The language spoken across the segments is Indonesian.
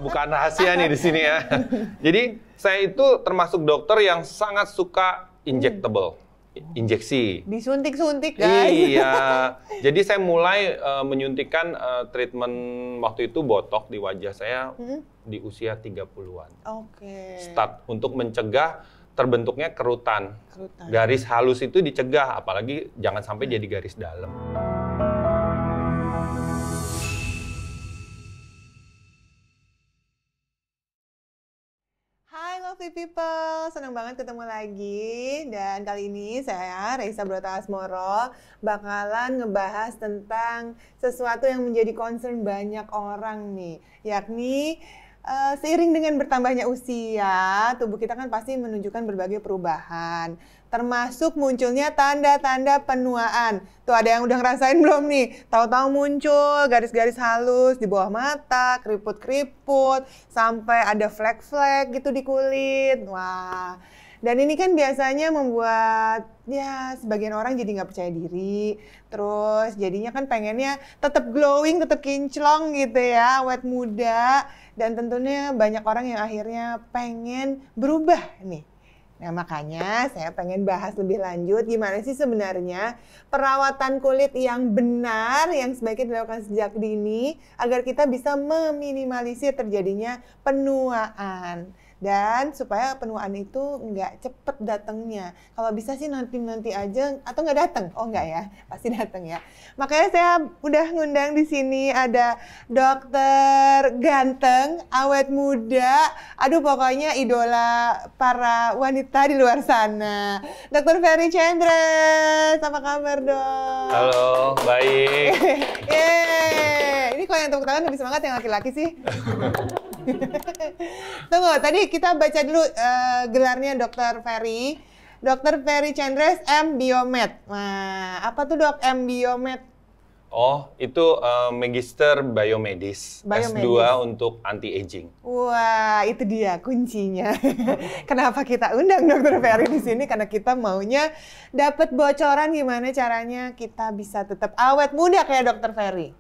bukan rahasia nih di sini ya. Jadi saya itu termasuk dokter yang sangat suka injectable, injeksi. Disuntik-suntik guys. Iya, jadi saya mulai menyuntikkan treatment waktu itu botok di wajah saya di usia 30-an. Oke. Start untuk mencegah terbentuknya kerutan. Garis halus itu dicegah, apalagi jangan sampai jadi garis dalam. Lovely people, senang banget ketemu lagi. Dan kali ini saya, Reisa Brota Asmoro, bakalan ngebahas tentang sesuatu yang menjadi concern banyak orang nih, yakni seiring dengan bertambahnya usia, tubuh kita kan pasti menunjukkan berbagai perubahan, termasuk munculnya tanda-tanda penuaan. Tuh ada yang udah ngerasain belum nih? Tahu-tahu muncul garis-garis halus di bawah mata, keriput-keriput, sampai ada flek-flek gitu di kulit. Wah, dan ini kan biasanya membuat ya sebagian orang jadi nggak percaya diri. Terus jadinya kan pengennya tetap glowing, tetap kinclong gitu ya, awet muda. Dan tentunya banyak orang yang akhirnya pengen berubah nih. Nah makanya saya pengen bahas lebih lanjut gimana sih sebenarnya perawatan kulit yang benar yang sebaiknya dilakukan sejak dini agar kita bisa meminimalisir terjadinya penuaan. Dan supaya penuaan itu nggak cepet datangnya. Kalau bisa sih nanti aja atau nggak datang. Oh nggak ya, pasti datang ya. Makanya saya udah ngundang di sini ada dokter ganteng, awet muda. Aduh pokoknya idola para wanita di luar sana. Dr. Ferry Chandres, apa kabar dok? Halo, baik. Yeay, ini kalau yang tepuk tangan lebih semangat yang laki-laki sih. Tunggu, tadi kita baca dulu gelarnya Dr. Ferry. Dr. Ferry Chandres M. Biomed. Nah, apa tuh dok M. Biomed? Oh, itu Magister Biomedis, S2 untuk anti-aging. Wah, itu dia kuncinya. Kenapa kita undang Dr. Ferry di sini? Karena kita maunya dapat bocoran gimana caranya kita bisa tetap awet muda kayak Dr. Ferry.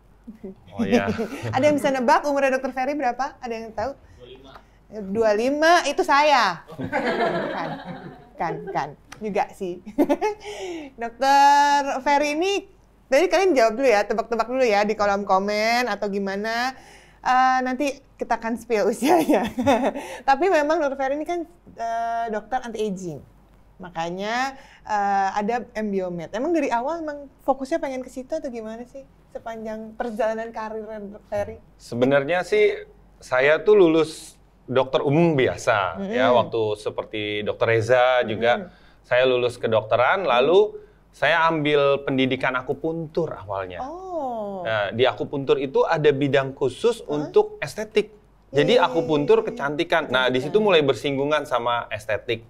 Oh iya. Ada yang bisa nebak umurnya Dr. Ferry berapa? Ada yang tahu? 25 itu saya. Kan juga sih. Dr. Ferry ini tadi kalian jawab dulu ya, tebak-tebak dulu ya di kolom komen atau gimana. Nanti kita akan spill usianya. Tapi memang Dr. Ferry ini kan dokter anti-aging. Makanya ada M. Biomed. Emang dari awal emang fokusnya pengen ke situ atau gimana sih sepanjang perjalanan karir Dr. Ferry? Sebenarnya sih saya tuh lulus dokter umum biasa ya, waktu seperti Dr. Reza juga saya lulus kedokteran, lalu saya ambil pendidikan akupuntur awalnya. Oh. Nah, di akupuntur itu ada bidang khusus untuk estetik. Jadi akupuntur kecantikan. Nah, di situ mulai bersinggungan sama estetik.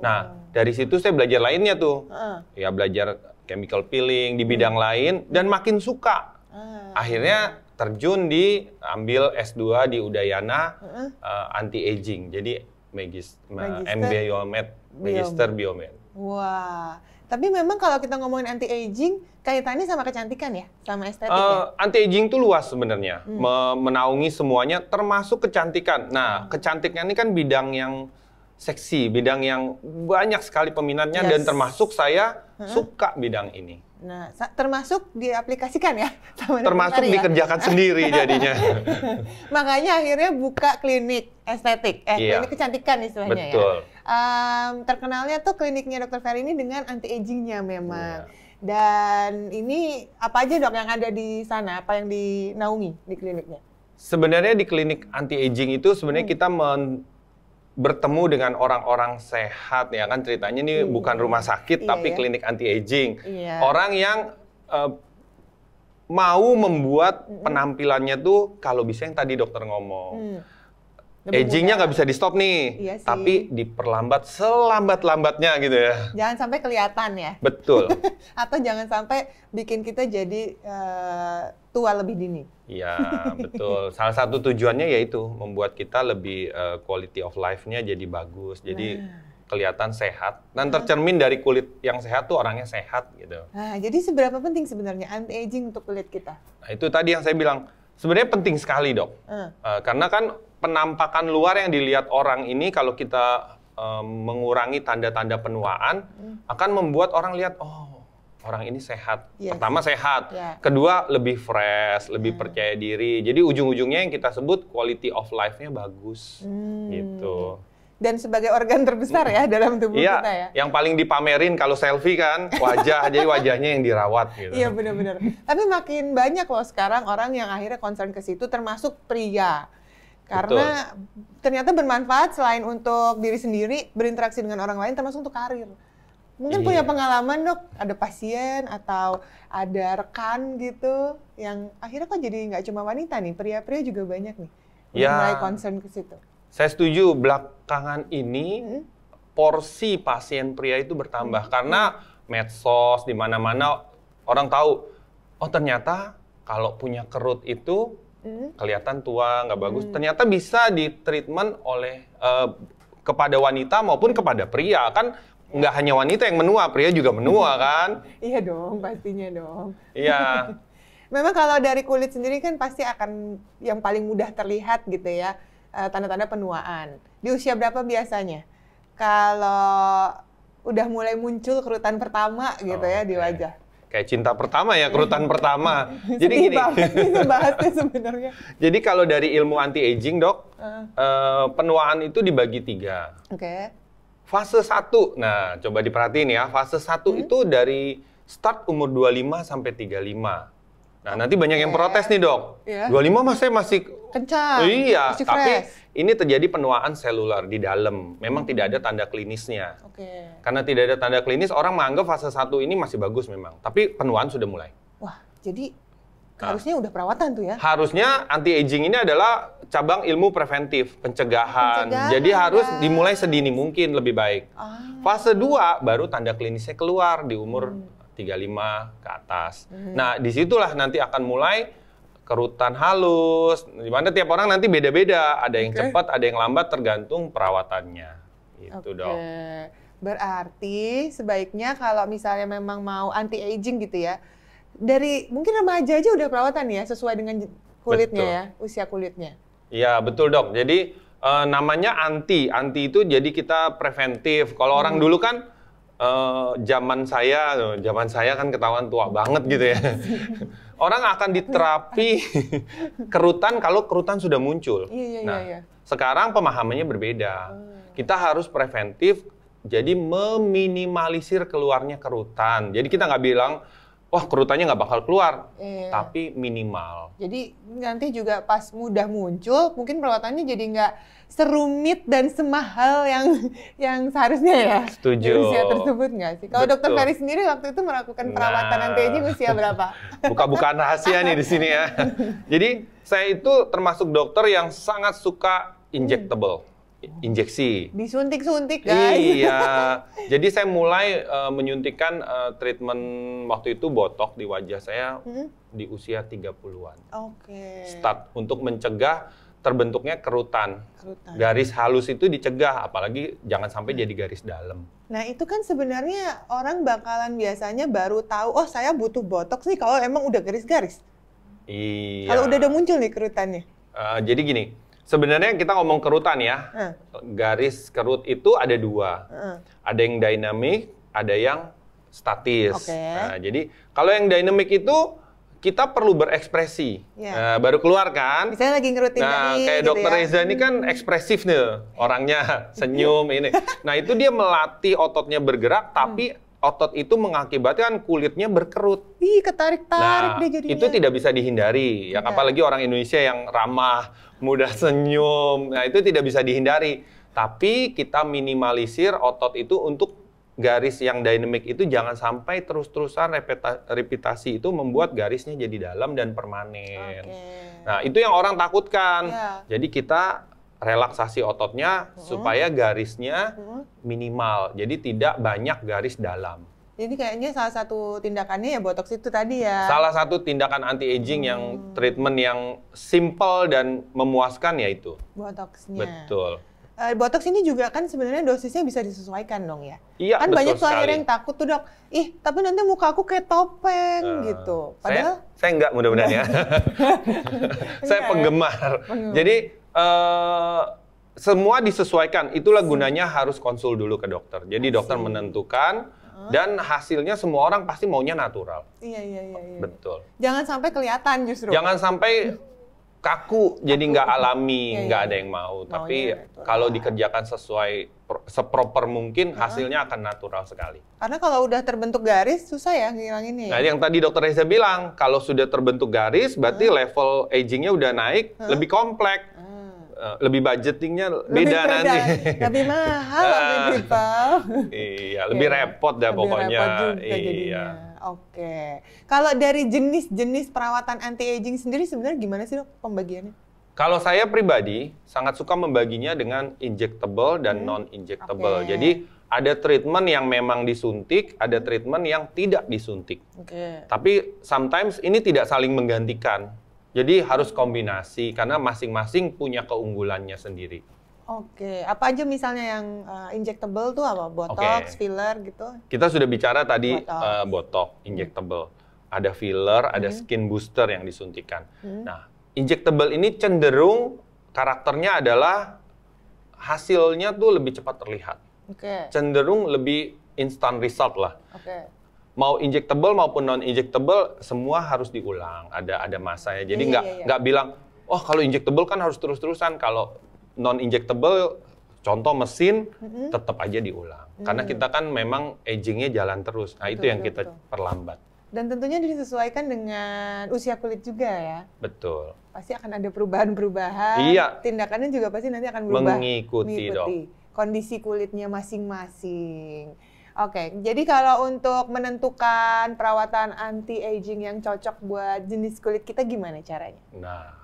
Nah, dari situ saya belajar lainnya tuh. Ya belajar chemical peeling di bidang lain dan makin suka. Akhirnya terjun di ambil S2 di Udayana anti-aging. Jadi M. Biomed, Magister Biomed. Wah, tapi memang kalau kita ngomongin anti-aging, kaitannya sama kecantikan ya? Sama estetik ya? Anti-aging itu luas sebenarnya, menaungi semuanya termasuk kecantikan. Nah, kecantikan ini kan bidang yang seksi, bidang yang banyak sekali peminatnya dan termasuk saya suka bidang ini. Nah, termasuk diaplikasikan ya? Termasuk dikerjakan sendiri jadinya. Makanya akhirnya buka klinik estetik, klinik kecantikan istilahnya. Betul. Ya. Terkenalnya tuh kliniknya Dr. Ferry ini dengan anti-agingnya memang. Dan ini apa aja dok yang ada di sana, apa yang dinaungi di kliniknya? Sebenarnya di klinik anti-aging itu sebenarnya kita bertemu dengan orang-orang sehat ya kan, ceritanya ini bukan rumah sakit tapi klinik anti-aging. Orang yang mau membuat penampilannya tuh kalau bisa yang tadi dokter ngomong. Agingnya nggak bisa di stop nih, tapi diperlambat selambat-lambatnya gitu ya. Jangan sampai kelihatan ya. Betul. Atau jangan sampai bikin kita jadi tua lebih dini. Iya, betul. Salah satu tujuannya yaitu membuat kita lebih quality of life-nya jadi bagus, jadi kelihatan sehat. Dan tercermin dari kulit yang sehat tuh orangnya sehat gitu. Nah, jadi seberapa penting sebenarnya anti-aging untuk kulit kita? Nah, itu tadi yang saya bilang. Sebenarnya penting sekali dok, karena kan penampakan luar yang dilihat orang ini kalau kita mengurangi tanda-tanda penuaan akan membuat orang lihat, oh orang ini sehat. Pertama sehat, kedua lebih fresh, lebih percaya diri. Jadi ujung-ujungnya yang kita sebut quality of life-nya bagus, gitu. Dan sebagai organ terbesar ya dalam tubuh kita ya. Yang paling dipamerin kalau selfie kan wajah, jadi wajahnya yang dirawat gitu. Iya benar-benar. Tapi makin banyak loh sekarang orang yang akhirnya concern ke situ, termasuk pria. Karena ternyata bermanfaat selain untuk diri sendiri, berinteraksi dengan orang lain, termasuk untuk karir. Mungkin punya pengalaman dok, ada pasien atau ada rekan gitu, yang akhirnya kok jadi nggak cuma wanita nih, pria-pria juga banyak nih, mulai concern ke situ. Saya setuju, belakangan ini porsi pasien pria itu bertambah, karena medsos di mana-mana orang tahu, oh ternyata kalau punya kerut itu kelihatan tua, nggak bagus. Ternyata bisa di-treatment oleh kepada wanita maupun kepada pria. Kan nggak hanya wanita yang menua, pria juga menua kan? Iya dong, pastinya dong. Iya. Memang kalau dari kulit sendiri kan pasti akan yang paling mudah terlihat gitu ya, tanda-tanda penuaan. Di usia berapa biasanya? Kalau udah mulai muncul kerutan pertama gitu ya di wajah. Kayak cinta pertama ya, kerutan pertama. Jadi gini. Bahasnya sebenarnya. Jadi kalau dari ilmu anti-aging dok, penuaan itu dibagi 3. Fase 1, nah coba diperhatiin ya, fase 1 itu dari start umur 25 sampai 35. Nah nanti banyak yang protes nih dok, 25 masih kencang, iya, masih tapi fresh. Ini terjadi penuaan seluler di dalam, memang tidak ada tanda klinisnya. Karena tidak ada tanda klinis, orang menganggap fase 1 ini masih bagus memang, tapi penuaan sudah mulai. Wah, jadi harusnya udah perawatan tuh ya? Harusnya anti-aging ini adalah cabang ilmu preventif, pencegahan. Jadi harus dimulai sedini mungkin lebih baik. Fase 2 baru tanda klinisnya keluar di umur 35 ke atas. Nah, disitulah nanti akan mulai kerutan halus, di mana tiap orang nanti beda-beda. Ada yang cepat, ada yang lambat, tergantung perawatannya. Itu dok. Berarti sebaiknya kalau misalnya memang mau anti-aging gitu ya, dari mungkin remaja aja udah perawatan ya, sesuai dengan kulitnya ya, usia kulitnya. Iya, betul dok. Jadi namanya anti itu jadi kita preventif. Kalau orang dulu kan zaman saya kan ketahuan tua banget gitu ya. Orang akan diterapi kerutan kalau kerutan sudah muncul. Sekarang pemahamannya berbeda. Kita harus preventif, jadi meminimalisir keluarnya kerutan. Jadi kita nggak bilang, wah kerutannya nggak bakal keluar, tapi minimal. Jadi nanti juga pas mudah muncul, mungkin perawatannya jadi nggak serumit dan semahal yang seharusnya ya. Setuju. Di usia tersebut nggak sih? Kalau Dokter Ferry sendiri waktu itu melakukan perawatan anti-aging usia berapa? Buka-bukaan rahasia nih di sini ya. Jadi saya itu termasuk dokter yang sangat suka injectable. Injeksi. Disuntik-suntik guys. Iya. Jadi saya mulai menyuntikkan treatment waktu itu botok di wajah saya di usia 30-an. Start untuk mencegah terbentuknya kerutan. Garis halus itu dicegah, apalagi jangan sampai jadi garis dalam. Nah itu kan sebenarnya orang bakalan biasanya baru tahu, oh saya butuh botox nih kalau emang udah garis-garis. Iya. Kalau udah muncul nih kerutannya. Jadi gini, sebenarnya kita ngomong kerutan ya, garis kerut itu ada 2. Ada yang dynamic, ada yang statis. Nah, jadi kalau yang dynamic itu kita perlu berekspresi, baru keluar kan. Misalnya lagi ngerutin kayak gitu Dokter Reza ini kan ekspresif nih, orangnya senyum ini. Nah itu dia melatih ototnya bergerak, tapi otot itu mengakibatkan kulitnya berkerut. Ketarik-tarik dia jadinya. Itu tidak bisa dihindari, ya apalagi orang Indonesia yang ramah, mudah senyum. Nah itu tidak bisa dihindari. Tapi kita minimalisir otot itu untuk garis yang dynamic itu jangan sampai terus-terusan repetasi itu membuat garisnya jadi dalam dan permanen. Nah, itu yang orang takutkan. Jadi kita relaksasi ototnya supaya garisnya minimal. Jadi tidak banyak garis dalam. Jadi kayaknya salah satu tindakannya ya botox itu tadi ya. Salah satu tindakan anti-aging yang treatment yang simple dan memuaskan yaitu botoxnya. Betul. Botox ini juga kan sebenarnya dosisnya bisa disesuaikan dong ya. Iya, kan betul banyak tuh sekali. akhirnya yang takut tuh dok, tapi nanti muka aku kayak topeng gitu. Padahal saya enggak mudah-mudahan ya. Saya penggemar. Jadi Semua disesuaikan. Itulah gunanya harus konsul dulu ke dokter. Jadi dokter menentukan dan hasilnya semua orang pasti maunya natural. Iya. Betul. Jangan sampai kelihatan justru. Jangan sampai kaku, jadi nggak alami, nggak ada yang mau. Tapi kalau dikerjakan sesuai seproper mungkin, hasilnya akan natural sekali. Karena kalau udah terbentuk garis, susah ya ngilanginnya. Nah, yang tadi Dokter Reza bilang, kalau sudah terbentuk garis, berarti level agingnya udah naik, lebih kompleks. Lebih budgetingnya beda nanti. Lebih mahal, lebih Iya, lebih repot dah pokoknya. Iya. Oke. Kalau dari jenis-jenis perawatan anti-aging sendiri sebenarnya gimana sih dok pembagiannya? Kalau saya pribadi sangat suka membaginya dengan injectable dan non-injectable. Jadi ada treatment yang memang disuntik, ada treatment yang tidak disuntik. Tapi sometimes ini tidak saling menggantikan. Jadi harus kombinasi karena masing-masing punya keunggulannya sendiri. Oke, apa aja misalnya yang injectable tuh apa? Botox, filler gitu? Kita sudah bicara tadi botox, injectable. Ada filler, ada skin booster yang disuntikan. Nah, injectable ini cenderung karakternya adalah hasilnya tuh lebih cepat terlihat. Cenderung lebih instant result lah. Mau injectable maupun non-injectable, semua harus diulang. Ada masanya. Jadi nggak bilang, oh kalau injectable kan harus terus-terusan. Kalau non-injectable, contoh mesin, tetap aja diulang. Karena kita kan memang agingnya jalan terus. Nah, itu yang kita perlambat. Dan tentunya disesuaikan dengan usia kulit juga ya? Betul. Pasti akan ada perubahan-perubahan. Iya. Tindakannya juga pasti nanti akan berubah. Mengikuti dong. Kondisi kulitnya masing-masing. Oke, jadi kalau untuk menentukan perawatan anti-aging yang cocok buat jenis kulit kita gimana caranya? Nah,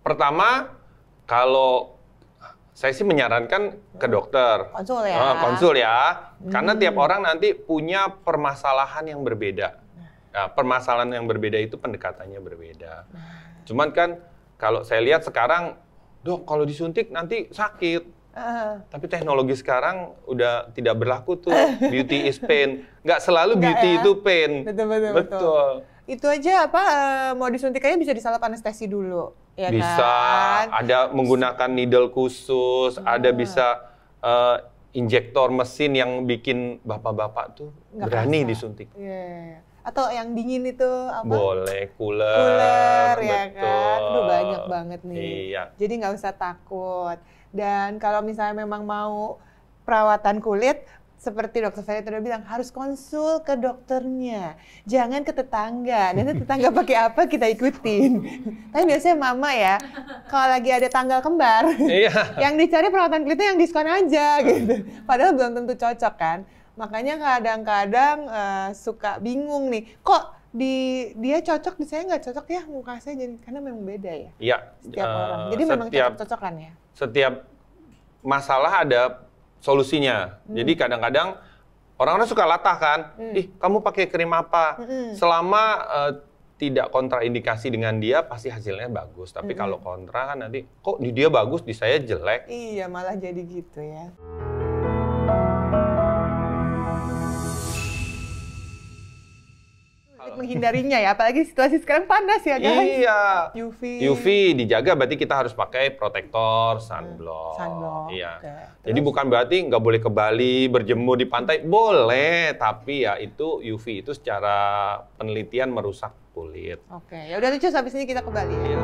pertama kalau saya sih menyarankan ke dokter. Konsul ya? Konsul ya, karena tiap orang nanti punya permasalahan yang berbeda. Nah, permasalahan yang berbeda itu pendekatannya berbeda. Cuman kan kalau saya lihat sekarang, dok kalau disuntik nanti sakit. Tapi teknologi sekarang udah tidak berlaku tuh, beauty is pain. Nggak selalu beauty itu pain. Betul. Itu aja mau disuntik aja bisa disalep anestesi dulu, ya bisa, kan? Ada menggunakan needle khusus, ada bisa injektor mesin yang bikin bapak-bapak tuh berani disuntik. Atau yang dingin itu apa? Boleh, cooler ya kan? Udah banyak banget nih. Iya. Jadi nggak usah takut. Dan kalau misalnya memang mau perawatan kulit, seperti Dokter Ferry tadi bilang, harus konsul ke dokternya. Jangan ke tetangga. Nanti tetangga pakai apa, kita ikutin. Tapi biasanya mama ya, kalau lagi ada tanggal kembar, yang dicari perawatan kulitnya yang diskon aja gitu. Padahal belum tentu cocok kan. Makanya kadang-kadang suka bingung nih, kok dia cocok, di saya nggak cocok ya muka saya, jadi karena memang beda ya. Iya. Setiap orang. Jadi memang cocok-cocokan ya. Setiap masalah ada solusinya. Jadi kadang-kadang orang-orang suka latah kan, ih kamu pakai krim apa? Selama tidak kontraindikasi dengan dia, pasti hasilnya bagus. Tapi kalau kontra kan nanti, kok di dia bagus, di saya jelek. Iya, malah jadi gitu ya. Menghindarinya ya, apalagi situasi sekarang panas ya guys. Iya. UV dijaga, berarti kita harus pakai protektor, sunblock. Iya. Jadi bukan berarti nggak boleh ke Bali, berjemur di pantai, boleh. Tapi ya itu UV itu secara penelitian merusak kulit. Oke, ya udah lucu, habis ini kita ke Bali ya.